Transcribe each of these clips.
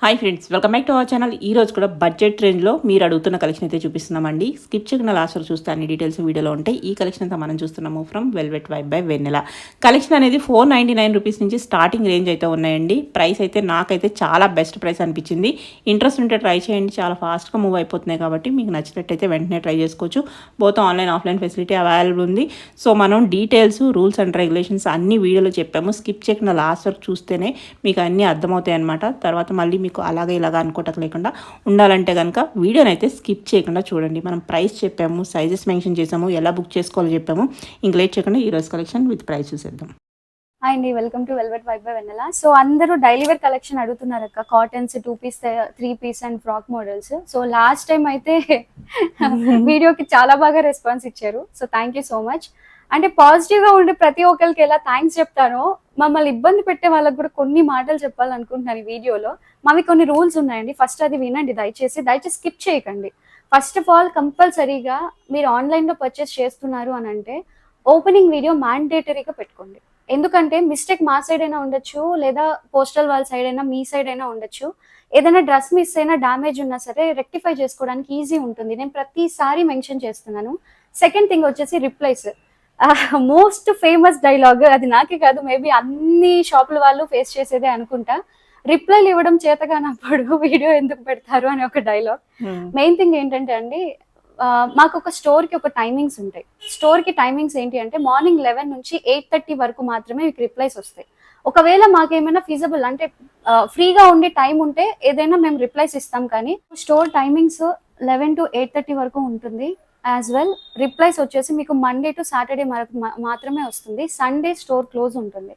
Hi friends, welcome back to our channel. ఈ రోజు కూడా బడ్జెట్ రేంజ్లో మీరు అడుగుతున్న కలెక్షన్ అయితే చూపిస్తున్నామండి. స్కిప్ చేయకుండా లాస్ట్ వరకు చూస్తే అన్ని డీటెయిల్స్ వీడియోలో ఉంటాయి. ఈ కలెక్షన్ అంతా మనం చూస్తున్నాము from velvet vibe by Vennela. Collection అనేది 499 రూపీస్ నుంచి స్టార్టింగ్ రేంజ్ అయితే ఉన్నాయండి. ప్రైస్ అయితే నాకైతే చాలా బెస్ట్ ప్రైస్ అనిపించింది. ఇంట్రెస్ట్ ఉంటే ట్రై చేయండి, చాలా ఫాస్ట్గా మూవ్ అయిపోతున్నాయి కాబట్టి మీకు నచ్చినట్టయితే వెంటనే ట్రై చేసుకోవచ్చు. Both online offline facility available ఉంది. సో మనం డీటెయిల్స్, రూల్స్ అండ్ రెగ్యులేషన్స్ అన్ని వీడియోలో చెప్పాము. స్కిప్ చేయకుండా లాస్ట్ వరకు చూస్తేనే మీకు అన్నీ అర్థమవుతాయి అనమాట. తర్వాత మళ్ళీ మీకు అలాగే ఇలాగా అనుకోవటం లేకుండా ఉండాలంటే కనుక వీడియోని అయితే స్కిప్ చేయకుండా చూడండి. మనం ప్రైస్ చెప్పాము, సైజెస్ మెన్షన్ చేసాము, ఎలా బుక్ చేసుకోవాలో చెప్పాము. ఇంక లేట్ చేయకుండా ఈరోజు కలెక్షన్ విత్ ప్రైస్ చూసేద్దాం. హాయ్ అండి, welcome to velvet vibe by Vennela. So అందరూ డైలీ వేర్ కలెక్షన్ అడుగుతున్నారు అక్క, cottons 2 piece 3 piece and frock models. So last time అయితే వీడియోకి చాలా బాగా రెస్పాన్స్ ఇచ్చారు. So thank you so much. అంటే పాజిటివ్ గా ఉండే ప్రతి ఒక్కరికి ఎలా థ్యాంక్స్ చెప్తానో, మమ్మల్ని ఇబ్బంది పెట్టే వాళ్ళకి కూడా కొన్ని మాటలు చెప్పాలనుకుంటున్నాను ఈ వీడియోలో. మావి కొన్ని రూల్స్ ఉన్నాయండి. ఫస్ట్ అది వినండి, దయచేసి స్కిప్ చేయకండి. ఫస్ట్ ఆఫ్ ఆల్, కంపల్సరీగా మీరు ఆన్లైన్ లో పర్చేస్ చేస్తున్నారు అని అంటే ఓపెనింగ్ వీడియో మ్యాండేటరీగా పెట్టుకోండి. ఎందుకంటే మిస్టేక్ మా సైడ్ అయినా ఉండొచ్చు, లేదా పోస్టల్ వాళ్ళ సైడ్ అయినా, మీ సైడ్ అయినా ఉండొచ్చు. ఏదైనా డ్రెస్ మిస్ అయినా, డ్యామేజ్ ఉన్నా సరే రెక్టిఫై చేసుకోవడానికి ఈజీ ఉంటుంది. నేను ప్రతిసారి మెన్షన్ చేస్తున్నాను. సెకండ్ థింగ్ వచ్చేసి రిప్లైస్. మోస్ట్ ఫేమస్ డైలాగ్ అది, నాకే కాదు, మేబీ అన్ని షాపుల వాళ్ళు ఫేస్ చేసేదే అనుకుంటా. రిప్లైలు ఇవ్వడం చేతగానప్పుడు వీడియో ఎందుకు పెడతారు అని ఒక డైలాగ్. మెయిన్ థింగ్ ఏంటంటే అండి, మాకు ఒక స్టోర్ కి ఒక టైమింగ్స్ ఉంటాయి. స్టోర్ కి టైమింగ్స్ ఏంటి అంటే మార్నింగ్ 11 నుంచి 8:30 వరకు మాత్రమే మీకు రిప్లైస్ వస్తాయి. ఒకవేళ మాకేమైనా ఫీజబుల్ అంటే ఫ్రీగా ఉండే టైం ఉంటే ఏదైనా మేము రిప్లైస్ ఇస్తాం, కానీ స్టోర్ టైమింగ్స్ 11 to 8:30 వరకు ఉంటుంది. యాజ్ వెల్ రిప్లైస్ వచ్చేసి మీకు మండే టు సాటర్డే మాత్రమే వస్తుంది. సండే స్టోర్ క్లోజ్ ఉంటుంది.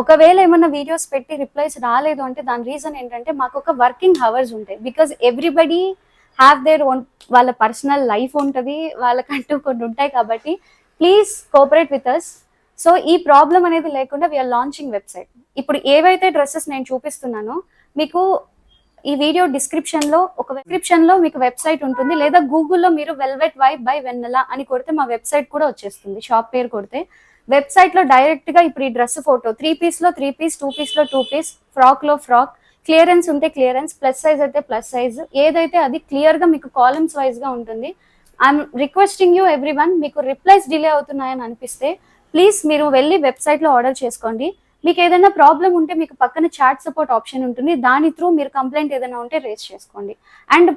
ఒకవేళ ఏమన్నా వీడియోస్ పెట్టి రిప్లైస్ రాలేదు అంటే దాని రీజన్ ఏంటంటే మాకు ఒక వర్కింగ్ అవర్స్ ఉంటాయి. Because everybody have their own, వాళ్ళ పర్సనల్ లైఫ్ ఉంటుంది, వాళ్ళకంటూ కొన్ని ఉంటాయి. కాబట్టి please cooperate with us. So ఈ ప్రాబ్లం అనేది లేకుండా వీఆర్ లాంచింగ్ వెబ్సైట్. ఇప్పుడు ఏవైతే డ్రెస్సెస్ నేను చూపిస్తున్నానో మీకు ఈ వీడియో డిస్క్రిప్షన్ లో మీకు వెబ్సైట్ ఉంటుంది, లేదా గూగుల్లో మీరు వెల్వెట్ వైబ్ బై వెన్నెల అని కొడితే మా వెబ్సైట్ కూడా వచ్చేస్తుంది. షాప్ పేరు కొడితే వెబ్సైట్ లో డైరెక్ట్ గా ఇప్పుడు ఈ డ్రెస్ ఫోటో 3 పీస్ లో 3 పీస్, 2 పీస్ లో 2 పీస్, ఫ్రాక్ లో ఫ్రాక్, క్లియరెన్స్ ఉంటే క్లియరెన్స్, ప్లస్ సైజ్ అయితే ప్లస్ సైజ్, ఏదైతే అది క్లియర్ గా మీకు కాలమ్స్ వైజ్ గా ఉంటుంది. ఐఎమ్ రిక్వెస్టింగ్ యూ ఎవ్రీవన్, మీకు రిప్లైస్ డిలే అవుతున్నాయని అనిపిస్తే ప్లీజ్ మీరు వెళ్ళి వెబ్సైట్ లో ఆర్డర్ చేసుకోండి. మీకు ఏదైనా ప్రాబ్లం ఉంటే మీకు పక్కన చాట్ సపోర్ట్ ఆప్షన్ ఉంటుంది, దాని త్రూ మీరు కంప్లైంట్ ఏదైనా ఉంటే రేస్ చేసుకోండి. అండ్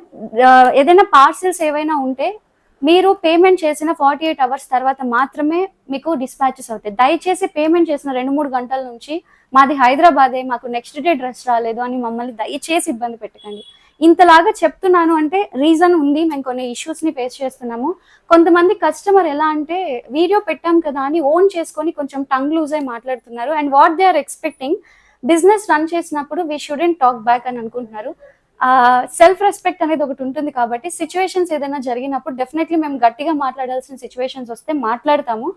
ఏదైనా పార్సిల్స్ ఏవైనా ఉంటే మీరు పేమెంట్ చేసిన 48 hours తర్వాత మాత్రమే మీకు డిస్పాచెస్ అవుతాయి. దయచేసి పేమెంట్ చేసిన 2-3 గంటల నుంచి మాది హైదరాబాదే, మాకు నెక్స్ట్ డే డ్రెస్ రాలేదు అని మమ్మల్ని దయచేసి ఇబ్బంది పెట్టకండి. ఇంతలాగా చెప్తున్నాను అంటే రీజన్ ఉంది, మేము కొన్ని ఇష్యూస్ ని ఫేస్ చేస్తున్నాము. కొంతమంది కస్టమర్ ఎలా అంటే వీడియో పెట్టాం కదా అని ఓన్ చేసుకొని కొంచెం టంగ్ లూజ్ అయి మాట్లాడుతున్నారు. And what they are expecting, business run చేసినప్పుడు వీ షుడెంట్ టాక్ బ్యాక్ అని అనుకుంటున్నారు. సెల్ఫ్ రెస్పెక్ట్ అనేది ఒకటి ఉంటుంది. కాబట్టి సిచ్యువేషన్స్ ఏదైనా జరిగినప్పుడు డెఫినెట్లీ మేము గట్టిగా మాట్లాడాల్సిన సిచ్యువేషన్స్ వస్తే మాట్లాడతాము.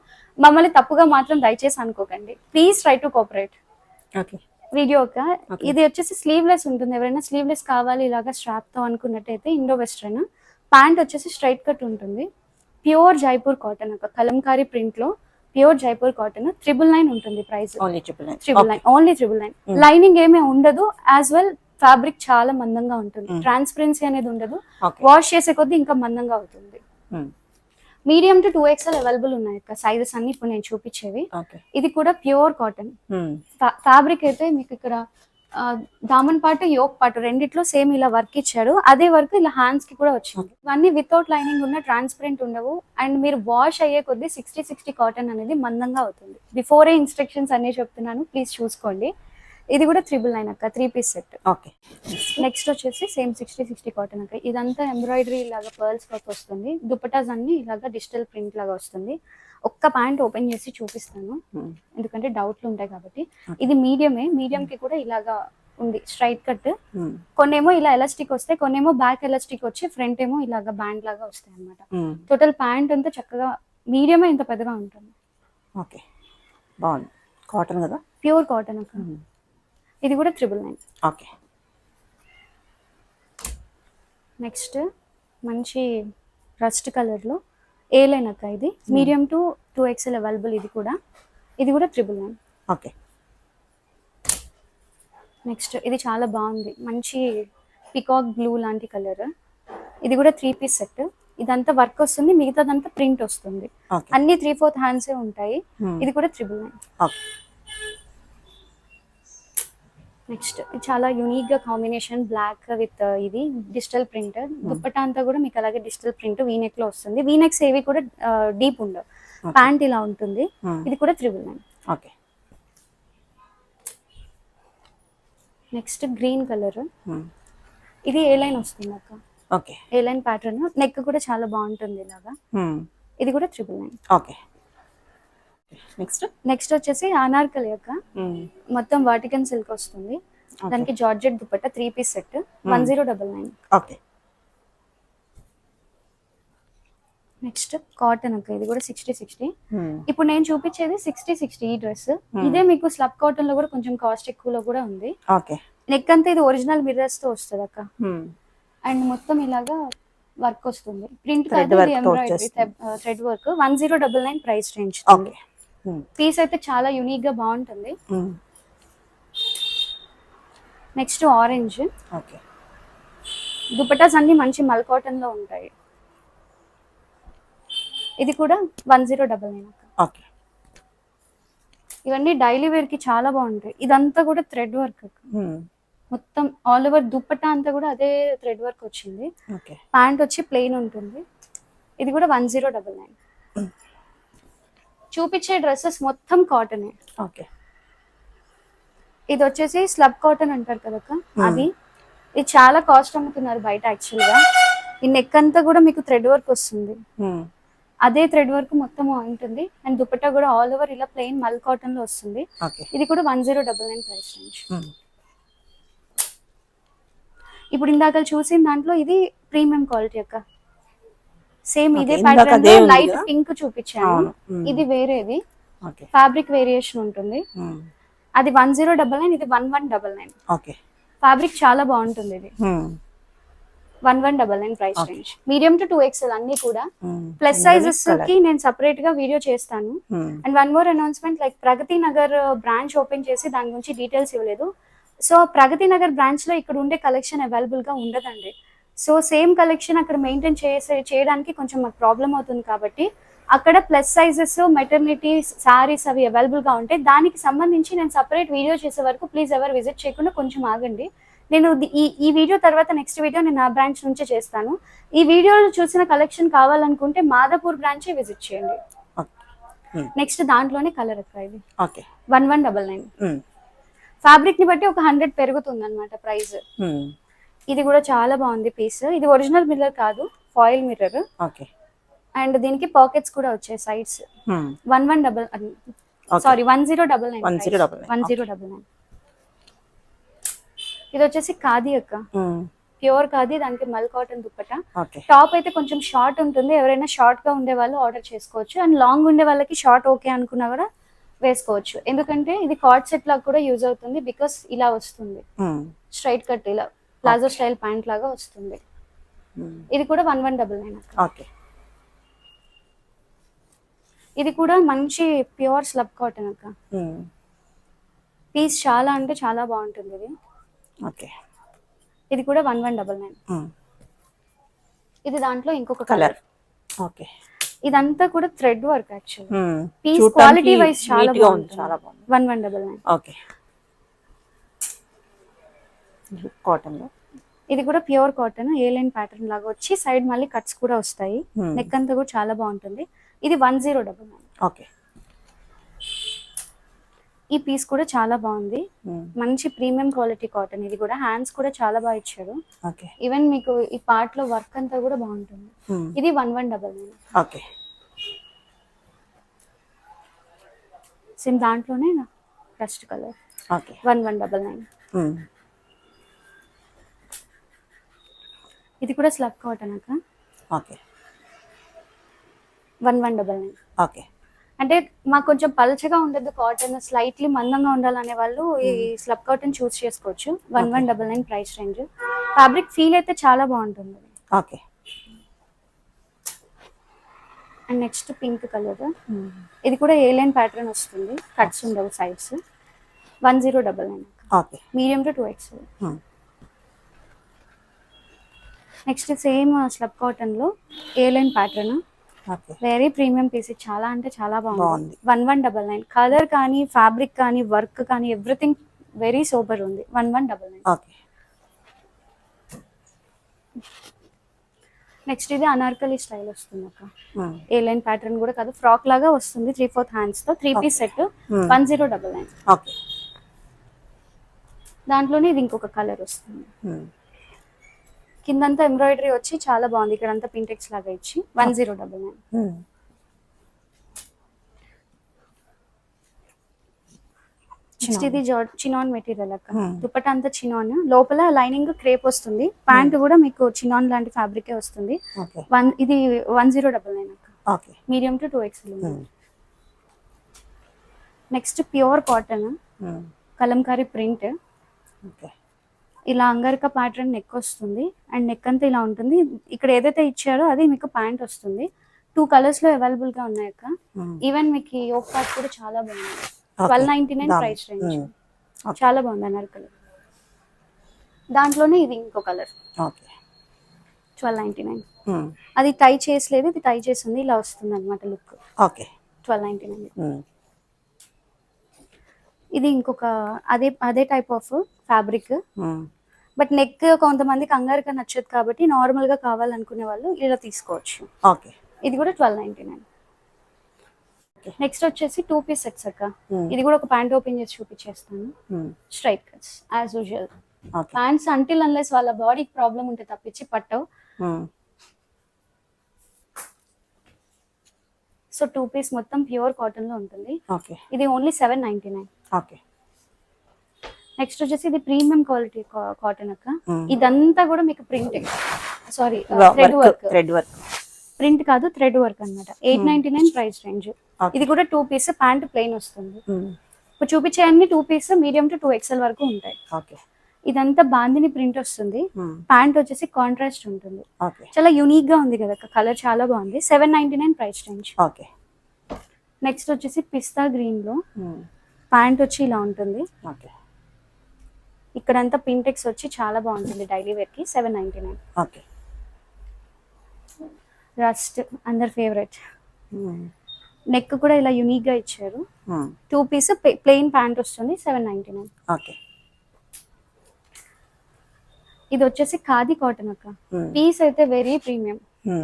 మమ్మల్ని తప్పుగా మాత్రం దయచేసి అనుకోకండి. Please try to cooperate. Okay, video ఇది వచ్చేసి స్లీవ్లెస్ ఉంటుంది. ఎవరైనా స్లీవ్లెస్ కావాలి ఇలాగా స్ట్రాప్ తో అనుకున్నట్టయితే ఇండో వెస్ట్రన్. ప్యాంట్ వచ్చేసి స్ట్రైట్ కట్ ఉంటుంది. ప్యూర్ జైపూర్ కాటన్, ఒక కలంకారీ ప్రింట్ లో ప్యూర్ జైపూర్ కాటన్. 999 ఉంటుంది ప్రైస్. ఓన్లీ 999. లైనింగ్ ఏమీ ఉండదు. యాజ్ వెల్ ఫ్యాబ్రిక్ చాలా మందంగా ఉంటుంది. ట్రాన్స్పరెన్సీ అనేది ఉండదు. వాష్ చేసే కొద్దీ ఇంకా మందంగా అవుతుంది. మీడియం టు 2XL అవైలబుల్ ఉన్నాయి సైజెస్ అన్ని ఇప్పుడు నేను చూపించేవి. ఇది కూడా ప్యూర్ కాటన్. ఫ్యాబ్రిక్ అయితే మీకు ఇక్కడ దామన్ పాటు యోక్ పాటు రెండిట్లో సేమ్ ఇలా వర్క్ ఇచ్చాడు. అదే వర్క్ ఇలా హ్యాండ్స్ కి కూడా వచ్చింది. ఇవన్నీ వితౌట్ లైనింగ్ ఉన్న, ట్రాన్స్పరెంట్ ఉండవు. అండ్ మీరు వాష్ అయ్యే కొద్దీ 60 కాటన్ అనేది మందంగా అవుతుంది. బిఫోరే ఇన్స్ట్రక్షన్స్ అన్ని చెప్తున్నాను, ప్లీజ్ చూసుకోండి. ఇది కూడా 999 అక్క, 3 పీస్ సెట్. ఓకే, నెక్స్ట్ వచ్చేసి సేమ్ 60 కాటన్ అక్క. ఇదంతా ఎంబ్రాయిడరీ లాగా పర్ల్స్ వర్క్ వస్తుంది. దుపటాస్ అన్ని ఇలాగా డిజిటల్ ప్రింట్ లాగా వస్తుంది. ఒక్క ప్యాంట్ ఓపెన్ చేసి చూపిస్తాను, ఎందుకంటే డౌట్లు ఉంటాయి కాబట్టి. ఇది మీడియం కి కూడా ఇలాగా ఉంది, స్ట్రైట్ కట్. కొన్నేమో ఇలా ఎలాస్టిక్ వస్తాయి, కొన్నేమో బ్యాక్ ఎలాస్టిక్ వచ్చి ఫ్రంట్ ఏమో ఇలాగా బ్యాండ్ లాగా వస్తాయి అనమాట. టోటల్ ప్యాంట్ అంతా చక్కగా మీడియమే ఇంత పెద్దగా ఉంటుంది. ఓకే, బాగుంది. కాటన్ కదా, ప్యూర్ కాటన్ అక్క. ఇది కూడా 999. ఓకే, నెక్స్ట్ మంచి రస్ట్ కలర్లో ఏ లైన్ అక్క. ఇది మీడియం టు 2XL అవైలబుల్. ఇది కూడా 999. ఓకే. నెక్స్ట్ ఇది చాలా బాగుంది, మంచి పికాక్ బ్లూ లాంటి కలర్. ఇది కూడా 3 పీస్ సెట్. ఇదంతా వర్క్ వస్తుంది, మిగతాదంతా ప్రింట్ వస్తుంది. ఓకే. అన్ని 3/4 హ్యాండ్సే ఉంటాయి. ఇది కూడా 999. ఓకే. నెక్స్ట్ ఇది చాలా యూనిక్ గా కాంబినేషన్, బ్లాక్ విత్ ఇది డిజిటల్ ప్రింట్. దుప్పటా అంతా కూడా మీకు అలాగే డిజిటల్ ప్రింట్ వీనెక్ లో వస్తుంది. వీనెక్స్ ఏవి కూడా డీప్ ఉండవు, ప్యాంట్ ఇలా ఉంటుంది. ఇది కూడా 999. ఓకే. Next green colour. ఇది ఏ లైన్ వస్తుంది అక్క, ఓకే. ఏ లైన్ ప్యాటర్న్, నెక్ కూడా చాలా బాగుంటుంది ఇలాగా. ఇది కూడా 999. ఓకే. నెక్స్ట్ నెక్స్ట్ వచ్చేసి అనార్కలి అక్క, మొత్తం వర్టికన్ సిల్క్ వస్తుంది. దానికి georgette dupatta 3 piece set 1099. Okay. Next cotton అక్క, ఇది కూడా 60-60. ఇప్పుడు నేను చూపించేది 60-60 ఈ డ్రెస్. ఇదే మీకు స్లబ్ కాటన్ లో కూడా కొంచెం కాస్ట్ ఎక్కువలో కూడా ఉంది. ఓకే. నెక్ అంతా ఇది ఒరిజినల్ మిర్రర్స్ తో వస్తుంది అక్క. అండ్ మొత్తం ఇలాగా వర్క్ వస్తుంది, ప్రింట్ కాదు, ఇది embroidery thread work. 1099 price range. Piece అయితే చాలా యూనిక్ గా బాగుంటుంది. Next orange. ఓకే. దుపట్టాస్ అన్ని మంచి మల్ కాటన్ లో ఉంటాయి. ఇది కూడా 1099. ఓకే. ఇవన్నీ డైలీ వేర్ కి చాలా బాగుంటాయి. ఇదంతా కూడా థ్రెడ్ వర్క్, మొత్తం ఆల్ ఓవర్ దుపట్టా అంతా కూడా అదే థ్రెడ్ వర్క్ వచ్చింది. ప్యాంట్ వచ్చి ప్లెయిన్ ఉంటుంది. ఇది కూడా 1099. చూపించే డ్రెస్సెస్ మొత్తం కాటనే. ఓకే. ఇది వచ్చేసి స్లబ్ కాటన్ అంటారు కదక్క, అది. ఇది చాలా కాస్ట్ అమ్ముతున్నారు బయట యాక్చువల్ గా. ఈ నెక్ అంతా కూడా మీకు థ్రెడ్ వర్క్ వస్తుంది, అదే థ్రెడ్ వర్క్ మొత్తం ఉంటుంది. అండ్ దుపట్టా కూడా ఆల్ ఓవర్ ఇలా ప్లెయిన్ మల్ కాటన్ లో వస్తుంది. ఇది కూడా 1099 ప్రైస్ రేంజ్. ఇప్పుడు ఇందాక చూసిన దాంట్లో ఇది ప్రీమియం క్వాలిటీ అక్క, సేమ్ ఇదే ప్యాటర్న్ లో లైట్ పింక్ చూపించాను. ఇది వేరేది, ఫ్యాబ్రిక్ వేరియేషన్ ఉంటుంది. అది 1099, ఇది 1199. ఫ్యాబ్రిక్ చాలా బాగుంటుంది. ఇది 1199 price range. Medium to 2XL అన్ని కూడా. ప్లస్ సైజెస్ కి నేను సపరేట్ గా వీడియో చేస్తాను. And one more announcement, like Pragathi Nagar branch open చేసి దాని గురించి డీటెయిల్స్ ఇవ్వలేదు. సో ప్రగతి నగర్ బ్రాంచ్ లో ఇక్కడ ఉండే కలెక్షన్ అవైలబుల్ గా ఉండదండి. సో సేమ్ కలెక్షన్ అక్కడ మెయింటైన్ చేయడానికి కొంచెం మాకు ప్రాబ్లం అవుతుంది. కాబట్టి అక్కడ ప్లస్ సైజెస్, మెటర్నిటీ సారీస్ అవి అవైలబుల్ గా ఉంటాయి. దానికి సంబంధించి నేను సపరేట్ వీడియో చేసే వరకు ప్లీజ్ ఎవరు విజిట్ చేయకుండా కొంచెం ఆగండి. నేను ఈ వీడియో తర్వాత నెక్స్ట్ వీడియో నేను ఆ బ్రాంచ్ నుంచే చేస్తాను. ఈ వీడియోలో చూసిన కలెక్షన్ కావాలనుకుంటే మాదాపూర్ బ్రాంచే విజిట్ చేయండి. నెక్స్ట్ దాంట్లోనే కలర్ అక్క, ఇది 1199. ఫ్యాబ్రిక్ ని బట్టి ఒక 100 పెరుగుతుంది అనమాట ప్రైస్. ఇది కూడా చాలా బాగుంది పీస్. ఇది ఒరిజినల్ మిర్రర్ కాదు, ఫాయిల్ మిర్రర్. అండ్ దీనికి పాకెట్స్ కూడా వచ్చాయి సైడ్స్. 1099. ఇది వచ్చేసి ఖాదీ అక్క, ప్యూర్ ఖాదీ. దానికి మల్ కాటన్ దుప్పటా. టాప్ అయితే కొంచెం షార్ట్ ఉంటుంది, ఎవరైనా షార్ట్ గా ఉండే వాళ్ళు ఆర్డర్ చేసుకోవచ్చు. అండ్ లాంగ్ ఉండే వాళ్ళకి షార్ట్ ఓకే అనుకున్నా కూడా వేసుకోవచ్చు. ఎందుకంటే ఇది కార్డ్ సెట్ లాగా కూడా యూజ్ అవుతుంది, బికాస్ ఇలా వస్తుంది స్ట్రైట్ కట్, ఇలా ప్లాజో స్టైల్ ప్యాంట్ లాగా వస్తుంది. ఇది కూడా 1199 అక్క. ఇది కూడా మంచి ప్యూర్ స్లబ్ కాటన్ అక్క. పీస్ చాలా అంటే చాలా బాగుంటుంది ఇది. ఇది కూడా 1199. ఇది దాంట్లో ఇంకొక కలర్. ఇదంతా కూడా thread work actual. Piece quality wise చాలా బాగుంది. 1199. కాటన్ లో ఇది కూడా pure cotton, A line pattern లాగా వచ్చి సైడ్ మళ్ళీ కట్స్ కూడా వస్తాయి. నెక్ అంతా కూడా చాలా బాగుంటుంది. ఇది 1099. ఈ పీస్ కూడా చాలా బాగుంది, మంచి ప్రీమియం క్వాలిటీ కాటన్. ఇది కూడా హ్యాండ్స్ కూడా చాలా బాగా ఇచ్చారు. ఈవెన్ మీకు ఈ పార్ట్ లో వర్క్ అంతా కూడా బాగుంటుంది. ఇది 1199. సేమ్ దాంట్లోనే డస్ట్ కలర్. 1199. ఇది కూడా స్లబ్ కాటన్ అక్క. 1199. అంటే మాకు కొంచెం పలచగా ఉండదు కాటన్, స్లైట్లీ మందంగా ఉండాలనే వాళ్ళు ఈ స్లబ్ కాటన్ చూస్ చేసుకోవచ్చు. 1199 ప్రైస్ రేంజ్. ఫ్యాబ్రిక్ ఫీల్ అయితే చాలా బాగుంటుంది. And next pink colour. ఇది కూడా ఏ లైన్ ప్యాటర్న్ వస్తుంది, కట్స్ ఉండవు sides. 1099. Okay. Medium to 2XL. Next same slub కాటన్లో A line pattern, okay. Very premium piece. చాలా అంటే చాలా బాగుంది. బాగుంది. 1199. కలర్ కానీ ఫ్యాబ్రిక్ కానీ వర్క్ కానీ ఎవ్రీథింగ్ వెరీ సూపర్ ఉంది. 1199. ఓకే. నెక్స్ట్ ఇది అనార్కలి స్టైల్ వస్తుంది అక్క. ఏ లైన్ ప్యాటర్న్ కూడా కాదు, ఫ్రాక్ లాగా వస్తుంది. 3/4 హ్యాండ్స్ తో 3 పీస్ సెట్ 1099. ఓకే. దాంట్లోనే ఇది ఇంకొక కలర్ వస్తుంది. కిందంతా ఎంబ్రాయిడరీ వచ్చి చాలా బాగుంది. ఇక్కడ అంతా పింటెక్స్ లాగా ఇచ్చి 1099. నెక్స్ట్ ఇది చినాన్ మెటీరియల్ అక్క. దుపట్టా అంతా చినాన్, లోపల లైనింగ్ క్రేప్ వస్తుంది. ప్యాంట్ కూడా మీకు చినాన్ లాంటి ఫ్యాబ్రిక్ వస్తుంది. ఇది 1099 అక్క. Okay. Medium to 2XL. Next pure cotton Kalamkari print. Okay. ఇలా అంగరిక ప్యాటర్న్ నెక్ వస్తుంది అండ్ నెక్ అంతా ఇలా ఉంటుంది. ఇక్కడ ఏదైతే ఇచ్చారో అది మీకు ప్యాంట్ వస్తుంది. 2 కలర్స్ లో అవైలబుల్ గా ఉన్నాయి అక్క. ఈవెన్ మీకు యోక్ పార్ట్ కూడా చాలా బాగుంది. 1299 ప్రైస్ రేంజ్. చాలా బాగుంది అనార్కలి. దాంట్లోనే ఇది ఇంకో కలర్. ఓకే. 1299. అది టై చేసలేదు, ఇది టై చేసింది. ఇలా వస్తుంది అనమాట లుక్. ఓకే. 1299. ఇది ఇంకొక అదే type of fabric. But neck కొంతమందికి అంగారిక నచ్చదు కాబట్టి నార్మల్ గా కావాలనుకునే వాళ్ళు ఇలా తీసుకోవచ్చు. ఓకే. ఇది కూడా 1299. నెక్స్ట్ వచ్చేసి 2 పీస్ సెట్స్ అక్క. ఇది కూడా ఒక ప్యాంట్ ఓపెన్ చేసి చూపించేస్తాను. Straight cuts as usual. Pants until unless వాళ్ళ బాడీకి ప్రాబ్లం ఉంటే తప్పించి పట్టవు. సో 2 పీస్ మొత్తం ప్యూర్ కాటన్ లో ఉంటుంది. ఇది ఓన్లీ 799. ఓకే. నెక్స్ట్ వచ్చేసి ఇది ప్రీమియం క్వాలిటీ కాటన్ అక్క. ఇదంతా కూడా మీకు print, sorry thread work. Print కాదు, థ్రెడ్ వర్క్ అన్నమాట. 899 ప్రైస్ రేంజ్. ఇది కూడా 2 పీస్, ప్యాంట్ ప్లెయిన్ వస్తుంది. ఇప్పుడు చూపించే అన్ని 2 పీస్ మీడియం టు 2XL వరకు ఉంటాయి. ఇదంతా బాందిని ప్రింట్ వస్తుంది. ప్యాంట్ వచ్చేసి కాంట్రాస్ట్ ఉంటుంది. చాలా యూనిక్ గా ఉంది కదా, కలర్ చాలా బాగుంది. 799 ప్రైస్ రేంజ్. నెక్స్ట్ వచ్చేసి పిస్తా గ్రీన్ లో ప్యాంట్ వచ్చి ఇలా ఉంటుంది. ఇక్కడంతా పింటెక్స్ వచ్చి చాలా బాగుంటుంది డైలీ వేర్ కి. 799. రస్ట్ అందర్ ఫేవరెట్. నెక్ కూడా ఇలా యూనిక్ గా ఇచ్చారు. 2 పీస్ ప్లెయిన్ ప్యాంట్ వస్తుంది. 799. ఇది వచ్చేసి ఖాదీ కాటన్ అక్క. పీస్ అయితే వెరీ ప్రీమియం.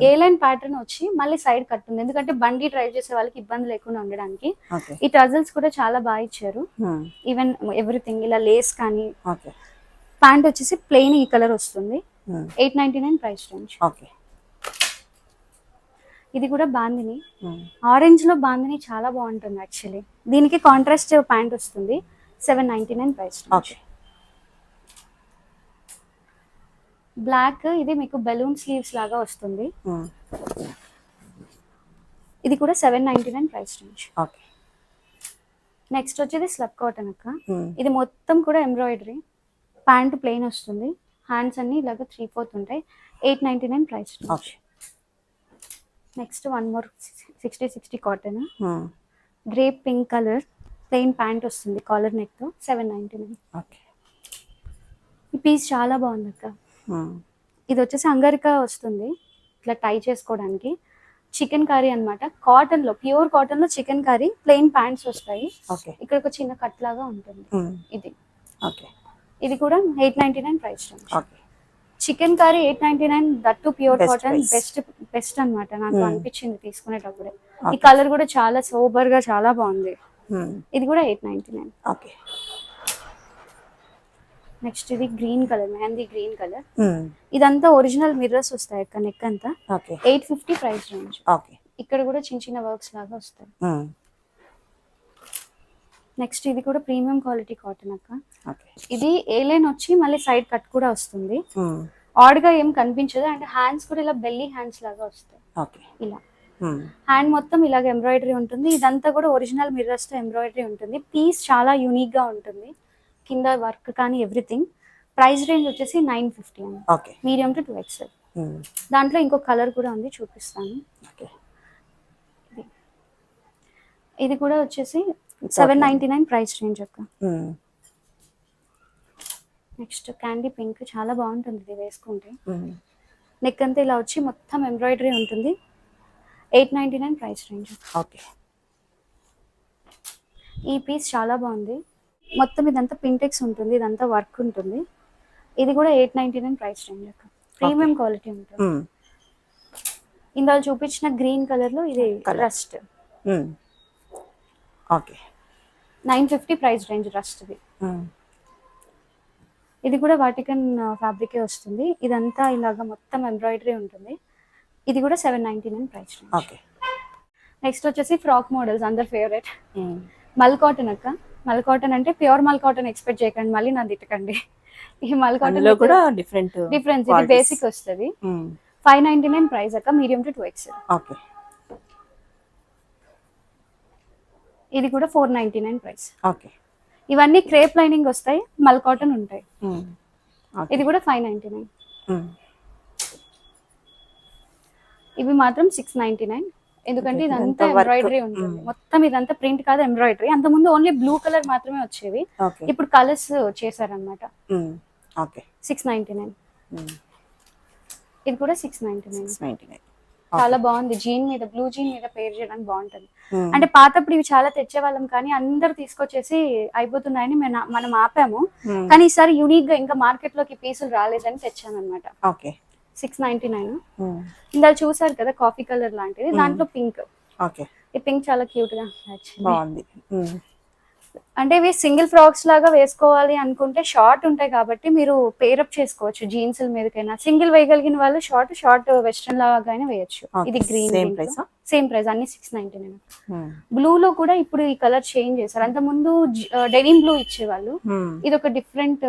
ఏ లైన్ ప్యాటర్న్ వచ్చి మళ్ళీ సైడ్ కట్ ఉంది, ఎందుకంటే బండి డ్రైవ్ చేసే వాళ్ళకి ఇబ్బంది లేకుండా ఉండడానికి. ఈ టజల్స్ కూడా చాలా బాగా ఇచ్చారు. ఈవెన్ ఎవ్రీథింగ్ ఇలా లేస్ కానీ. ప్యాంట్ వచ్చేసి ప్లెయిన్ ఈ కలర్ వస్తుంది. 899 ప్రైస్ రేంజ్. ఇది కూడా బాందిని, ఆరెంజ్ లో బాందిని చాలా బాగుంటుంది యాక్చువల్లీ. దీనికి కాంట్రాస్ట్ ప్యాంట్ వస్తుంది. 799 ప్రైస్ రేంజ్. బ్లాక్, ఇది మీకు బెలూన్ స్లీవ్స్ లాగా వస్తుంది. ఇది కూడా 799 ప్రైస్ రేంజ్. నెక్స్ట్ వచ్చేది స్లబ్ కాటన్ అక్క. ఇది మొత్తం కూడా ఎంబ్రాయిడరీ. ప్యాంట్ ప్లెయిన్ వస్తుంది. హ్యాండ్స్ అన్ని ఇలాగ 3/4 ఉంటాయి. 899 price range. Next one more 60 cotton. Grape pink colour, plain pant వస్తుంది కాలర్ నెక్ తో. 799. ఈ పీస్ చాలా బాగుంది అక్క. ఇది వచ్చేసి అంగరికా వస్తుంది, ఇట్లా టై చేసుకోవడానికి. చికెన్ కర్రీ అన్నమాట. కాటన్ లో, ప్యూర్ కాటన్ లో చికెన్ కర్రీ. ప్లెయిన్ ప్యాంట్స్ వస్తాయి. ఇక్కడ ఒక చిన్న కట్ లాగా ఉంటుంది. ఇది కూడా 899 price range. Chicken curry 899, that pure cotton. Best అన్నమాట నాకు అనిపించింది తీసుకునేటప్పుడే. ఈ కలర్ కూడా చాలా సోబర్ గా చాలా బాగుంది. ఇది కూడా 899. నెక్స్ట్ ఇది green colour, mehndi green colour. ఇదంతా ఒరిజినల్ మిర్రర్స్ వస్తాయి అక్క. నెక్ అంతా 850 ప్రైస్ రేంజ్. ఇక్కడ కూడా చిన్న చిన్న వర్క్స్ లాగా వస్తాయి. నెక్స్ట్ ఇది కూడా ప్రీమియం క్వాలిటీ కాటన్ అక్క. ఇది ఏ లైన్ వచ్చి మళ్ళీ సైడ్ కట్ కూడా వస్తుంది. ఆడ్ గా ఏం కనిపించదు. అండ్ హ్యాండ్స్ కూడా ఇలా బెల్లీ హ్యాండ్స్ లాగా వస్తాయి. ఇలా హ్యాండ్ మొత్తం ఇలాగ ఎంబ్రాయిడరీ ఉంటుంది. ఇదంతా కూడా ఒరిజినల్ మిర్రర్స్ తో ఎంబ్రాయిడరీ ఉంటుంది. పీస్ చాలా యూనిక్ గా ఉంటుంది. కింద వర్క్ కానీ ఎవ్రీథింగ్. ప్రైస్ రేంజ్ వచ్చేసి 950 అండి. Medium to 2XL. దాంట్లో ఇంకో కలర్ కూడా ఉంది, చూపిస్తాను. ఇది కూడా వచ్చేసి 799 ప్రైస్ రేంజ్ అక్క. నెక్స్ట్ క్యాండీ పింక్ చాలా బాగుంటుంది ఇది వేసుకుంటే. నెక్ అంతా ఇలా వచ్చి మొత్తం ఎంబ్రాయిడరీ ఉంటుంది. 899 ప్రైస్ రేంజ్. ఓకే. ఈ పీస్ చాలా బాగుంది. మొత్తం ఇదంతా పింటెక్స్ ఉంటుంది, ఇదంతా వర్క్ ఉంటుంది. ఇది కూడా 899 ప్రైస్ రేంజ్ అక్క. ప్రీమియం క్వాలిటీ ఉంటుంది. ఇందులో చూపించిన గ్రీన్ కలర్ లో ఇది rust. Okay. 950 price range rust ఇది. ఇది కూడా వాటికన్ ఫ్యాబ్రికే వస్తుంది. ఇదంతా ఇలాగా మొత్తం ఎంబ్రాయిడరీ ఉంటుంది. ఇది కూడా 799 ప్రైస్ రేంజ్. ఓకే. నెక్స్ట్ వచ్చేసి ఫ్రాక్ మోడల్స్, అందర్ ఫేవరెట్ మల్ కాటన్ అక్క. మల్ కాటన్ అంటే ప్యూర్ మల్ కాటన్ ఎక్స్పెక్ట్ చేయకండి, మళ్ళీ నా తిట్టకండి. ఈ మల్ కాటన్ లో కూడా డిఫరెన్స్ ఇది బేసిక్ వస్తుంది. 599 ప్రైస్ అక్క, మీడియం టు 2X. ఓకే. ఇది కూడా 499 ప్రైస్. ఓకే. ఇవన్నీ క్రేప్ లైనింగ్ వస్తాయి, మల్ కాటన్ ఉంటాయి. ఇది కూడా 599. ఇవి మాత్రం 699. ఎందుకంటే ఇదంతా ఎంబ్రాయిడరీ ఉంటుంది. మొత్తం ఇదంతా ప్రింట్ కాదు, ఎంబ్రాయిడరీ. అంత ముందు ఓన్లీ బ్లూ కలర్ మాత్రమే వచ్చేవి, ఇప్పుడు కలర్స్ చేశారనమాట. 699. ఇది కూడా 699. చాలా బాగుంది. జీన్ మీద, బ్లూ జీన్ మీద పేర్ చేయడానికి బాగుంటుంది. అంటే పాతప్పుడు ఇవి చాలా తెచ్చేవాళ్ళం, కానీ అందరు తీసుకొచ్చేసి అయిపోతున్నాయని మనం ఆపాము. కానీ ఈసారి యూనిక్ గా ఇంకా మార్కెట్ లోకి పీసులు రాలేదని తెచ్చాను అనమాట. 699. ఇందాక చూసారు కదా కాఫీ కలర్ లాంటిది, దాంట్లో పింక్. ఈ పింక్ చాలా క్యూట్ గా బాగుంది. అంటే ఇవి సింగిల్ ఫ్రాక్స్ లాగా వేసుకోవాలి అనుకుంటే షార్ట్ ఉంటాయి కాబట్టి మీరు పేరప్ చేసుకోవచ్చు జీన్స్ మీదకైనా. సింగిల్ వేయగలిగిన వాళ్ళు షార్ట్ వెస్ట్రన్ లాగానే వేయచ్చు. ఇది గ్రీన్ సేమ్ ప్రైస్ అన్ని 699. బ్లూ లో కూడా ఇప్పుడు ఈ కలర్ చేంజ్ చేశారు. అంత ముందు డెనిమ్ బ్లూ ఇచ్చేవాళ్ళు, ఇది ఒక డిఫరెంట్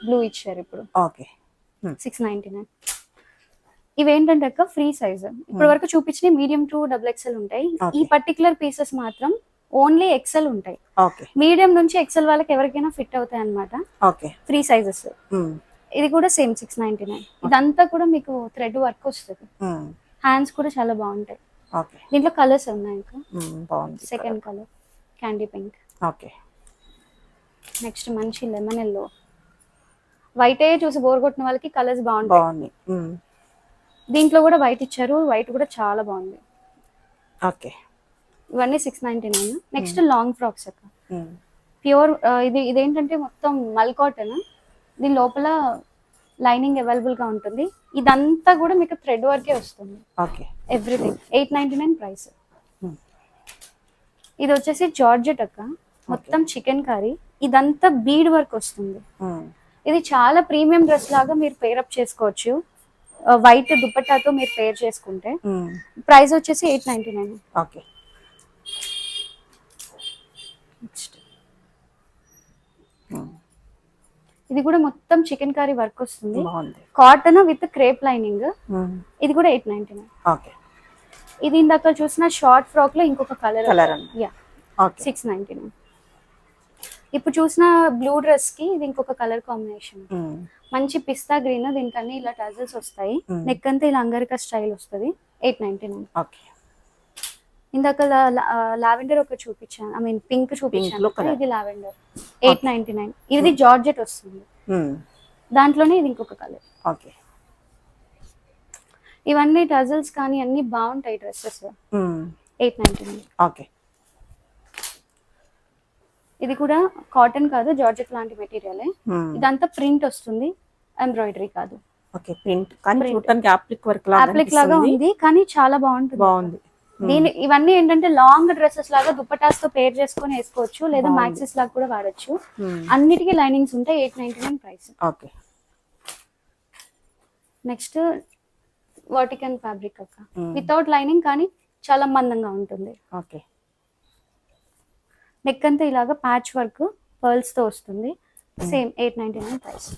బ్లూ ఇచ్చారు ఇప్పుడు. 699. ఇవేంటంటే అక్క ఫ్రీ సైజ్. ఇప్పటి వరకు చూపించిన మీడియం టు XXL ఉంటాయి. ఈ పర్టికులర్ పీసెస్ మాత్రం ఓన్లీ XL ఉంటాయి. మీడియం నుంచి XL వాళ్ళకి ఎవరికైనా ఫిట్ అవుతాయి అన్నమాట. Free sizes. ఇది కూడా సేమ్ 699. ఇదంతా కూడా మీకు థ్రెడ్ వర్క్ వస్తుంది. హ్యాండ్స్ కూడా చాలా బాగుంటాయి. దీంట్లో కలర్స్ ఉన్నాయి. Second colour candy pink. Next మంచి లెమన్ ఎల్లో. వైటే చూసి బోర్ కొట్టిన వాళ్ళకి కలర్స్ బాగుంటాయి. దీంట్లో కూడా వైట్ ఇచ్చారు, వైట్ కూడా చాలా బాగుంది. ఇవన్నీ 699. నెక్స్ట్ లాంగ్ ఫ్రాక్స్ అక్క. ప్యూర్ ఇదేంటంటే మొత్తం మల్ కాటన్, దీని లోపల లైనింగ్ అవైలబుల్ గా ఉంటుంది. ఇదంతా కూడా మీకు థ్రెడ్ వర్కే వస్తుంది. Everything 899 price. ఇది వచ్చేసి జార్జెట్ అక్క, మొత్తం చికెన్ కర్రీ. ఇదంతా బీడ్ వర్క్ వస్తుంది. ఇది చాలా ప్రీమియం డ్రెస్ లాగా మీరు పేరప్ చేసుకోవచ్చు. వైట్ దుపట్టాతో మీరు పేర్ చేసుకుంటే. ప్రైస్ వచ్చేసి 899. ఇది కూడా మొత్తం చికెన్ కర్రీ వర్క్ వస్తుంది. Cotton with crepe lining. ఇది కూడా 899. ఇది ఇందాక చూసిన షార్ట్ ఫ్రాక్ లో ఇంకొక కలర్. 699. ఇప్పుడు చూసిన బ్లూ డ్రెస్ కి ఇది ఇంకొక కలర్ కాంబినేషన్. మంచి పిస్తా గ్రీన్. దీనికి అన్ని ఇలా టజల్స్ వస్తాయి. నెక్ అంతా ఇలా అంగరికా స్టైల్ వస్తుంది. 899. ఇందాక లావెండర్ ఒక చూపించాను, ఐ మీన్ పింక్ చూపించాను. ఇది లావెండర్ 899. ఇది జార్జెట్ వస్తుంది. దాంట్లోనే ఇది ఇంకొక కలర్. ఇవన్నీ టజల్స్ కానీ అన్ని బాగుంటాయి డ్రెస్సెస్. 899. ఇది కూడా కాటన్ కాదు, జార్జెట్ లాంటి మెటీరియల్. ఇదంతా ప్రింట్ వస్తుంది, ఎంబ్రాయిడరీ కాదు. అప్లిక్ లాగా ఉంది కానీ చాలా బాగుంటుంది. ఇవన్నీ ఏంటంటే లాంగ్ డ్రెస్సెస్ లాగా దుపటాస్ తో పేర్ చేసుకొని వేసుకోవచ్చు, లేదా మ్యాక్సెస్ లాగా కూడా వాడచ్చు. అన్నిటికీ లైనింగ్స్ ఉంటాయి. 899 ప్రైస్. నెక్స్ట్ వర్టికన్ ఫ్యాబ్రిక్ అక్క, వితౌట్ లైనింగ్ కానీ చాలా మందంగా ఉంటుంది. నెక్ అంతా ఇలాగా ప్యాచ్ వర్క్ పర్ల్స్ తో వస్తుంది. Same 899 price.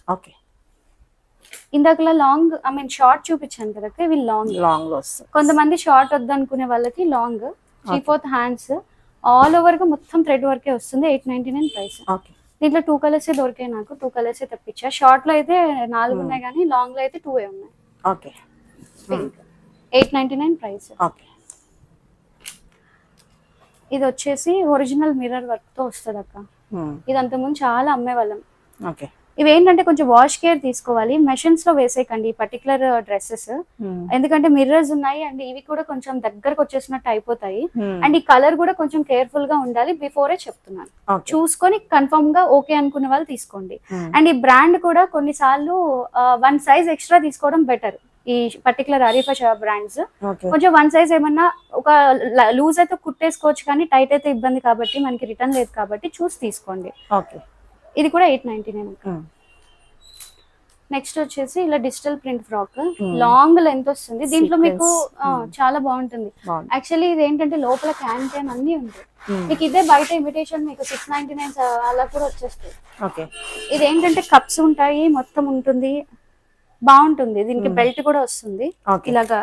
ఇందాకలా లాంగ్, ఐ మీన్ షార్ట్ చూపించాను కదా, ఇవి లాంగ్ లో కొంతమంది షార్ట్ వద్దు అనుకునే వాళ్ళకి లాంగ్ 3/4 హ్యాండ్స్ ఆల్ ఓవర్ గా మొత్తం థ్రెడ్ వర్కే వస్తుంది. 899 ప్రైస్. దీంట్లో 2 కలర్స్ దొరికాయి నాకు, 2 కలర్స్ తెప్పించా. షార్ట్ లో అయితే 4 ఉన్నాయి కానీ లాంగ్ లో అయితే 2 ఉన్నాయి. Pink 899 price. ఇది వచ్చేసి ఒరిజినల్ మిర్రర్ వర్క్ తో వస్తుంది అక్క. ఇది అంతకుముందు చాలా అమ్మేవాళ్ళం. ఇవి ఏంటంటే కొంచెం వాష్ కేర్ తీసుకోవాలి, మెషిన్స్ లో వేసేయకండి ఈ పర్టికులర్ డ్రెస్సెస్, ఎందుకంటే మిర్రర్స్ ఉన్నాయి అండ్ ఇవి కూడా కొంచెం దగ్గరకు వచ్చేసినట్టు అయిపోతాయి. అండ్ ఈ కలర్ కూడా కొంచెం కేర్ఫుల్ గా ఉండాలి, బిఫోరే చెప్తున్నాను. చూసుకొని కన్ఫర్మ్ గా ఓకే అనుకున్న వాళ్ళు తీసుకోండి. అండ్ ఈ బ్రాండ్ కూడా కొన్నిసార్లు 1 size ఎక్స్ట్రా తీసుకోవడం బెటర్. ఈ పర్టికులర్ అరీఫా బ్రాండ్స్ కొంచెం 1 size ఏమన్నా ఒక లూజ్ అయితే కుట్టేసుకోవచ్చు, కానీ టైట్ అయితే ఇబ్బంది కాబట్టి మనకి రిటర్న్ లేదు కాబట్టి చూసి తీసుకోండి. ఇది కూడా 899. నెక్స్ట్ వచ్చేసి ఇలా digital print frock, long length వస్తుంది. దీంట్లో మీకు చాలా బాగుంటుంది. యాక్చువల్లీ ఇది ఏంటంటే లోపల క్యాన్ అన్ని ఉంటాయి. మీకు ఇదే బయట ఇమిటేషన్ మీకు 699 అలా కూడా వచ్చేస్తాయి. ఇది ఏంటంటే కప్స్ ఉంటాయి, మొత్తం ఉంటుంది, బాగుంటుంది. దీనికి బెల్ట్ కూడా వస్తుంది, ఇలాగా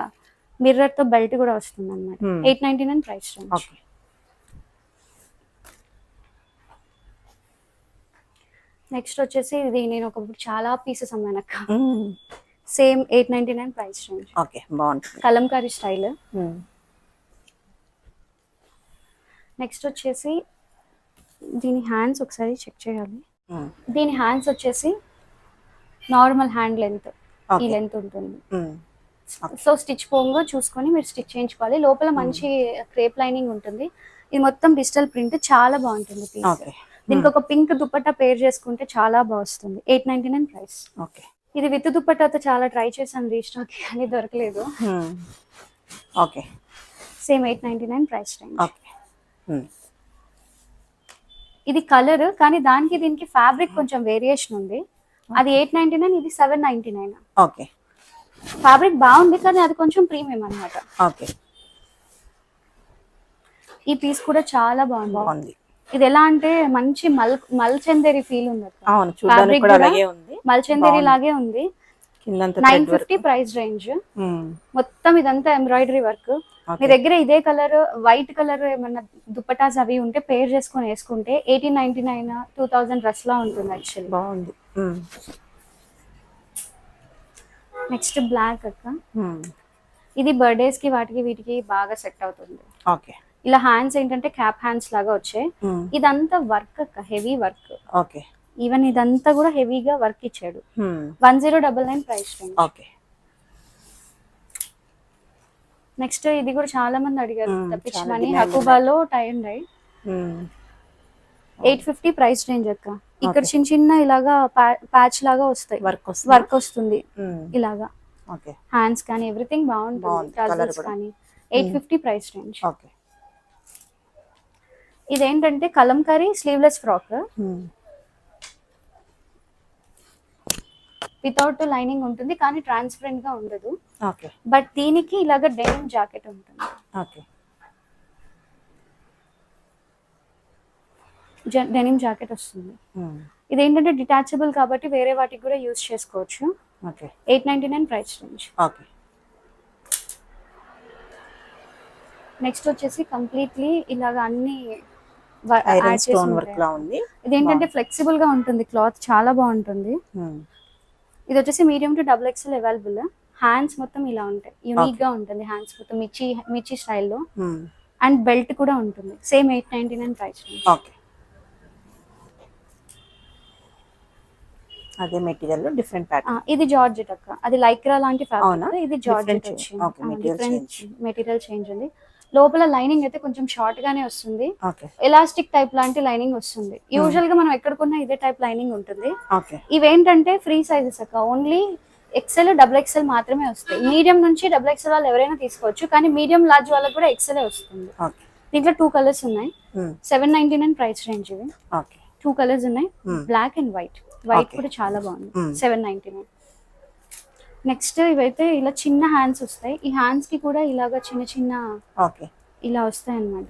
మిర్రర్ తో బెల్ట్ కూడా వస్తుంది అన్నమాట. 899 ప్రైస్ రేంజ్. నెక్స్ట్ వచ్చేసి ఇది నేను ఒకప్పుడు చాలా పీసెస్ అమ్మానక్క, సేమ్ 899 ప్రైస్ రేంజ్. బాగుంటుంది, కలంకారీ స్టైల్. నెక్స్ట్ వచ్చేసి దీని హ్యాండ్స్ ఒకసారి చెక్ చేయాలి. దీని హ్యాండ్స్ వచ్చేసి నార్మల్ హ్యాండ్ లెంత్, ఈ లెంత్ ఉంటుంది. సో స్టిచ్ పోంగా చూసుకొని మీరు స్టిచ్ చేయించుకోవాలి. లోపల మంచి క్రేప్ లైనింగ్ ఉంటుంది. ఇది మొత్తం డిజిటల్ ప్రింట్, చాలా బాగుంటుంది పీస్. దీనికి ఒక పింక్ దుపట్టా పేర్ చేసుకుంటే చాలా బాగుంది. 899 ప్రైస్. ఇది విత్ దుపట్టాతో చాలా ట్రై చేశాను రీస్టాక్, కానీ దొరకలేదు. Same 899 price range. ఇది కలర్, కానీ దానికి దీనికి ఫ్యాబ్రిక్ కొంచెం వేరియేషన్ ఉంది. అది 899, ఇది 799. ఫ్యాబ్రిక్ బాగుంది, కానీ అది కొంచెం ప్రీమియం అన్నమాట. ఈ పీస్ కూడా చాలా బాగుంది. ఇది ఎలా అంటే మంచి మల్చందేరి ఫీల్ ఉంది. మల్చందేరి లాగే ఉంది. 950 ప్రైస్ రేంజ్. మొత్తం ఇదంతా ఎంబ్రాయిడరీ వర్క్. మీ దగ్గర ఇదే కలర్, వైట్ కలర్ ఏమన్నా దుపటాస్ అవి ఉంటే పేర్ చేసుకొని వేసుకుంటే 1899, 2000 డ్రెస్ లా ఉంటుంది. యాక్చువల్లీ బాగుంది. నెక్స్ట్ బ్లాక్ అక్క, ఇది బర్త్డేస్ కి వాటికి వీటికి బాగా సెట్ అవుతుంది. ఇలా హ్యాండ్స్ ఏంటంటే క్యాప్ హ్యాండ్స్ లాగా వచ్చాయి. ఇదంతా వర్క్ అక్క, హెవీ వర్క్. ఈవెన్ ఇదంతా కూడా హెవీగా వర్క్ ఇచ్చాడు. 1099 ప్రైస్ రేంజ్. నెక్స్ట్ ఇది కూడా చాలా మంది అడిగారు తప్పించమని, హకుబాలో tie and dye. 850 price range అక్క. ఇక్కడ చిన్న చిన్న ఇలాగా ప్యాచ్ లాగా వస్తాయి, వర్క్ వస్తుంది ఇలాగా. హ్యాండ్స్ కానీ ఎవ్రీథింగ్ బాగుంటుంది, టజల్స్ కానీ. 850 ప్రైస్ రేంజ్. ఇదేంటంటే Kalamkari sleeveless frock, without lining ఉంటుంది, కానీ ట్రాన్స్పరెంట్ గా ఉండదు. బట్ దీనికి ఇలాగ డెనిమ్ జాకెట్ ఉంటుంది. డెనిమ్ జాకెట్ వస్తుంది. ఇదేంటంటే డిటాచబుల్ కాబట్టి వేరే వాటికి కూడా యూజ్ చేసుకోవచ్చు. 899 ప్రైస్ రేంజ్. నెక్స్ట్ వచ్చేసి కంప్లీట్లీ ఇలాగ అన్ని ఇదేంటంటే ఫ్లెక్సిబుల్ గా ఉంటుంది, క్లాత్ చాలా బాగుంటుంది. ఇది వచ్చేసి medium to XXL available. Hands మొత్తం ఇలా ఉంటాయి, యూనిక్ గా ఉంటుంది. హ్యాండ్స్ మొత్తం మిర్చి స్టైల్లో. అండ్ బెల్ట్ కూడా ఉంటుంది. Same 899 price. అదే మెటీరియల్ డిఫరెంట్ ప్యాటర్న్. ఇది జార్జెట్ అక్క, అది లైక్రా లాంటి ఫ్యాబ్రిక్. ఇది జార్జెట్ వచ్చింది, డిఫరెంట్ మెటీరియల్ చేంజ్ ఉంది. లోపల లైనింగ్ అయితే కొంచెం షార్ట్ గానే వస్తుంది, ఎలాస్టిక్ టైప్ లాంటి లైనింగ్ వస్తుంది. యూజువల్ గా మనం ఎక్కడికున్నా ఇదే టైప్ లైనింగ్ ఉంటుంది. ఇవేంటంటే ఫ్రీ సైజెస్ అక్క, ఓన్లీ XL, XXL మాత్రమే వస్తాయి. మీడియం నుంచి XXL వాళ్ళు ఎవరైనా తీసుకోవచ్చు, కానీ మీడియం లార్జ్ వాళ్ళకి కూడా XL వస్తుంది. దీంట్లో 2 కలర్స్ ఉన్నాయి. 799 ప్రైస్ రేంజ్. ఇవి 2 కలర్స్ ఉన్నాయి, బ్లాక్ అండ్ వైట్. వైట్ కూడా చాలా బాగుంది. 799. నెక్స్ట్ ఇవైతే ఇలా చిన్న హ్యాండ్స్ వస్తాయి. ఈ హ్యాండ్స్ కి కూడా ఇలాగా చిన్న చిన్న ఇలా వస్తాయి అన్నమాట.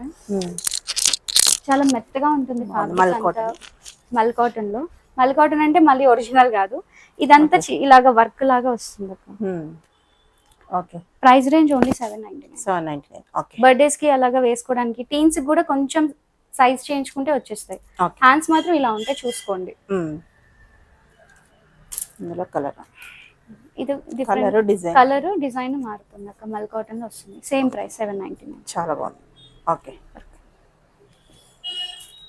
చాలా మెత్తగా ఉంటుంది మల్ కాటన్ లో. మల్ కాటన్ అంటే మళ్ళీ ఒరిజినల్ కాదు, ఇదంతా ఇలాగా వర్క్ లాగా వస్తుంది. Price range only 799. బర్త్డేస్ కి అలాగా వేసుకోవడానికి, టీన్స్ కూడా కొంచెం సైజ్ చేయించుకుంటే వచ్చేస్తాయి. హ్యాండ్స్ మాత్రం ఇలా ఉంటే చూసుకోండి. ఇది కలర్ డిజైన్ మారుతుంది అక్క, మల్ కాటన్ లో వస్తుంది. Same price 799. చాలా బాగుంది.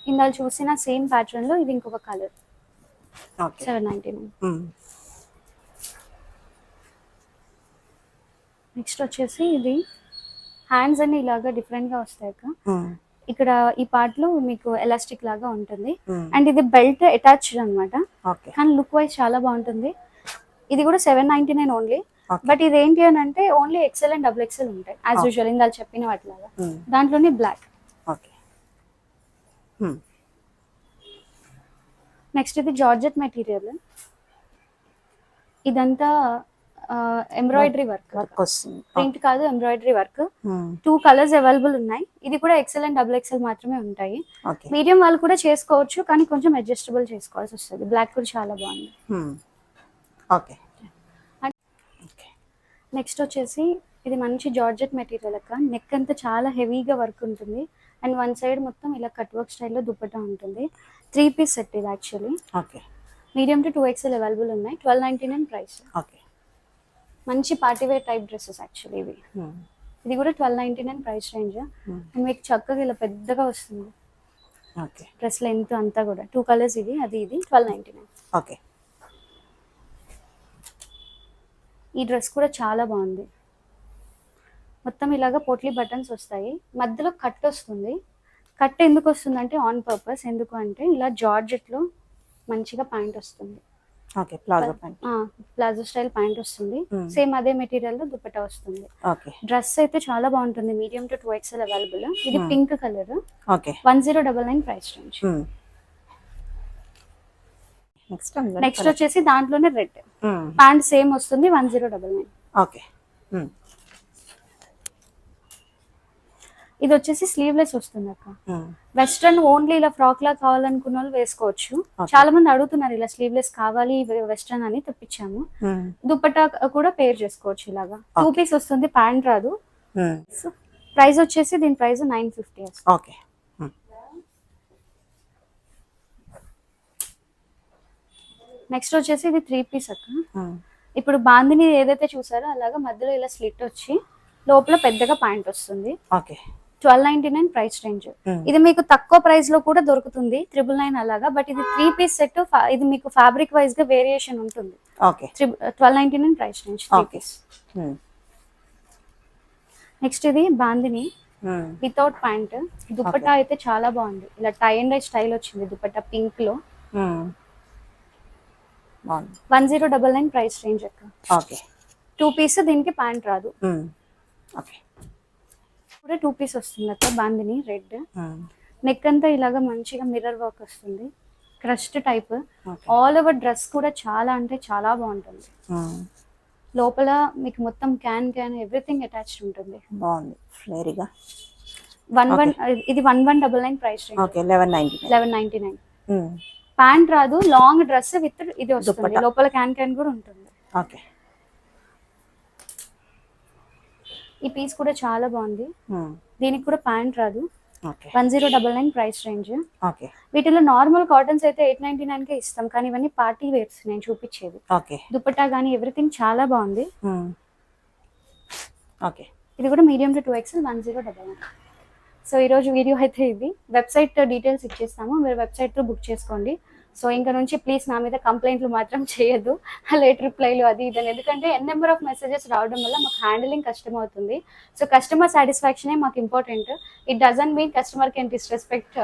ఇందాక చూసిన సేమ్ ప్యాటర్న్ లో ఇది ఇంకొక కలర్. ఓకే 799. నెక్స్ట్ వచ్చేసి ఇది హ్యాండ్స్ అన్ని ఇలాగా డిఫరెంట్ గా వస్తాయి అక్క. ఇక్కడ ఈ పార్ట్ లో మీకు ఎలాస్టిక్ లాగా ఉంటుంది అండ్ ఇది బెల్ట్ అటాచ్డ్ అన్నమాట. ఓకే కానీ లుక్ వైజ్ చాలా బాగుంటుంది. ఇది కూడా 799 ఓన్లీ. Okay. బట్ ఇది ఏంటి అని అంటే only XL and double XL ఉంటాయి యాజ్ యూజువల్ ఇందాక చెప్పిన వాటిలాగా. దాంట్లోనే బ్లాక్. ఓకే నెక్స్ట్ ఇది జార్జెట్ మెటీరియల్. ఇదంతా ఎంబ్రాయిడరీ వర్క్. వర్క్ వస్తుంది. ప్రింట్ కాదు, ఎంబ్రాయిడరీ వర్క్. 2 కలర్స్ అవైలబుల్ ఉన్నాయి. ఇది కూడా ఎక్సెల్ అండ్ డబుల్ ఎక్సెల్ మాత్రమే ఉంటాయి. ఓకే మీడియం వాళ్ళు కూడా చేసుకోవచ్చు, కానీ కొంచెం అడ్జస్టబుల్ చేసుకోవాల్సి వస్తుంది. బ్లాక్ కూడా చాలా బాగుంది. ఓకే నెక్స్ట్ వచ్చేసి ఇది మంచి జార్జెట్ మెటీరియల్ అక్క. నెక్ అంతా చాలా హెవీగా వర్క్ ఉంటుంది అండ్ వన్ సైడ్ మొత్తం ఇలా కట్ వర్క్ స్టైల్లో దుపట్టా ఉంటుంది. 3 పీస్ సెట్ ఇది actually. Okay medium to 2XL available ఉన్నాయి. 1299 ప్రైస్. ఓకే మంచి పార్టీవేర్ టైప్ డ్రెస్సెస్ యాక్చువల్లీ ఇవి. ఇది కూడా 1299 ప్రైస్ రేంజ్. అండ్ మీకు చక్కగా ఇలా పెద్దగా వస్తుంది ఓకే డ్రెస్ లెంత్ అంతా కూడా. 2 కలర్స్ ఇది 1299. ఓకే ఈ డ్రెస్ కూడా చాలా బాగుంది. మొత్తం ఇలాగా పోట్లీ బటన్స్ వస్తాయి, మధ్యలో కట్ వస్తుంది. కట్ ఎందుకు వస్తుంది అంటే ఆన్ పర్పస్. ఎందుకు అంటే ఇలా జార్జెట్లో మంచిగా ప్యాంట్ వస్తుంది. Okay palazzo pant. Palazzo style pant వస్తుంది. సేమ్ అదే మెటీరియల్ లో దుపట్టా వస్తుంది. ఓకే డ్రెస్ అయితే చాలా బాగుంటుంది. Medium to 2XL available. ఇది pink colour. Okay 1099 price range. Next వచ్చేసి దాంట్లోనే రెడ్ ప్యాంట్ సేమ్ వస్తుంది. 1099. ఓకే ఇది వచ్చేసి స్లీవ్లెస్ వస్తుంది అక్క. వెస్ట్రన్ ఓన్లీ ఇలా ఫ్రాక్ లా కావాలనుకున్న వాళ్ళు వేసుకోవచ్చు. చాలా మంది అడుగుతున్నారు ఇలా స్లీవ్లెస్ కావాలి వెస్ట్రన్ అని తెప్పించాము. దుపట్టా కూడా పేర్ చేసుకోవచ్చు ఇలాగా. 2 పీస్ వస్తుంది, ప్యాంట్ రాదు. ప్రైస్ వచ్చేసి దీని ప్రైస్ 950. ఓకే నెక్స్ట్ వచ్చేసి ఇది 3 పీస్ అక్క. ఇప్పుడు బాందిని ఏదైతే చూసారో అలాగా మధ్యలో ఇలా స్లిట్ వచ్చి లోపల పెద్దగా ప్యాంట్ వస్తుంది. Okay 1299 price range. ఇది మీకు తక్కువ ప్రైస్ లో కూడా దొరుకుతుంది 999 అలాగా. బట్ ఇది 3 పీస్ సెట్. ఇది మీకు ఫ్యాబ్రిక్ వైజ్ గా వేరియేషన్ ఉంటుంది. Okay 1299 price range 3 piece. Next ఇది బాందిని వితౌట్ ప్యాంట్. దుపట్టా అయితే చాలా బాగుంది. ఇలా టై అండ్ డై స్టైల్ వచ్చింది దుపట్టా పింక్ లో. 1099 ప్రైస్ రేంజ్ అక్క. Okay 2 piece. దీనికి ప్యాంట్ రాదు. ఓకే కూడా 2 పీస్ వస్తుంది అక్క. బాందిని రెడ్. నెక్ అంతా ఇలాగా మంచిగా మిర్రర్ వర్క్ వస్తుంది. Crust type. All over dress కూడా చాలా అంటే చాలా బాగుంటుంది. లోపల మీకు మొత్తం క్యాన్ ఎవ్రీథింగ్ అటాచ్డ్ ఉంటుంది. బాగుంది ఫ్లేరీగా. ఇది 1199 ప్రైస్ రేంజ్. ఓకే 1199. ప్యాంట్ రాదు. లాంగ్ డ్రెస్ విత్ ఇది వస్తుంది. లోపల క్యాన్ కూడా ఉంటుంది. ఓకే ఈ పీస్ కూడా చాలా బాగుంది. దీనికి కూడా ప్యాంట్ రాదు. Okay 1099 price range. ఓకే వీటిలో నార్మల్ కాటన్స్ అయితే 899 కే ఇస్తాం, కానీ ఇవన్నీ పార్టీ వేర్స్ నేను చూపించేది. ఓకే దుపట్టా కానీ ఎవ్రీథింగ్ చాలా బాగుంది. ఓకే ఇది కూడా మీడియం టు 2XL 1099. సో ఈరోజు వీడియో అయితే ఇది. వెబ్సైట్ డీటెయిల్స్ ఇచ్చేస్తాము, మీరు వెబ్సైట్లో బుక్ చేసుకోండి. సో ఇంకా నుంచి ప్లీజ్ నా మీద కంప్లైంట్లు మాత్రం చేయొద్దు, లేట్ రిప్లైలు అది ఇదని. ఎందుకంటే నెంబర్ ఆఫ్ మెసేజెస్ రావడం వల్ల మాకు హ్యాండిలింగ్ కష్టం అవుతుంది. సో కస్టమర్ సాటిస్ఫాక్షనే మాకు important. It doesn't mean customer can disrespect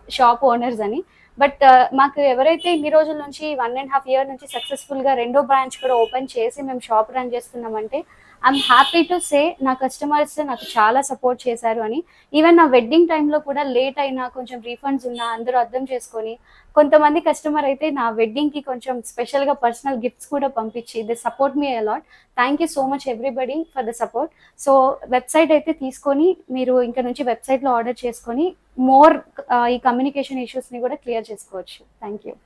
shop owners అని. బట్ మాకు ఎవరైతే ఇన్ని రోజుల నుంచి 1.5 year నుంచి సక్సెస్ఫుల్గా 2వ బ్రాంచ్ కూడా ఓపెన్ చేసి మేము షాప్ రన్ చేస్తున్నామంటే ఐఎమ్ హ్యాపీ టు సే నా కస్టమర్స్ నాకు చాలా సపోర్ట్ చేశారు అని. ఈవెన్ నా వెడ్డింగ్ టైంలో కూడా లేట్ అయినా కొంచెం రీఫండ్స్ ఉన్నా అందరూ అర్థం చేసుకొని, కొంతమంది కస్టమర్ అయితే నా వెడ్డింగ్కి కొంచెం స్పెషల్గా పర్సనల్ గిఫ్ట్స్ కూడా పంపించి they support me a lot. Thank you so much everybody for the support. So website అయితే తీసుకొని మీరు ఇంకా నుంచి వెబ్సైట్లో ఆర్డర్ చేసుకొని మోర్ ఈ కమ్యూనికేషన్ ఇష్యూస్ని కూడా క్లియర్ చేసుకోవచ్చు. Thank you.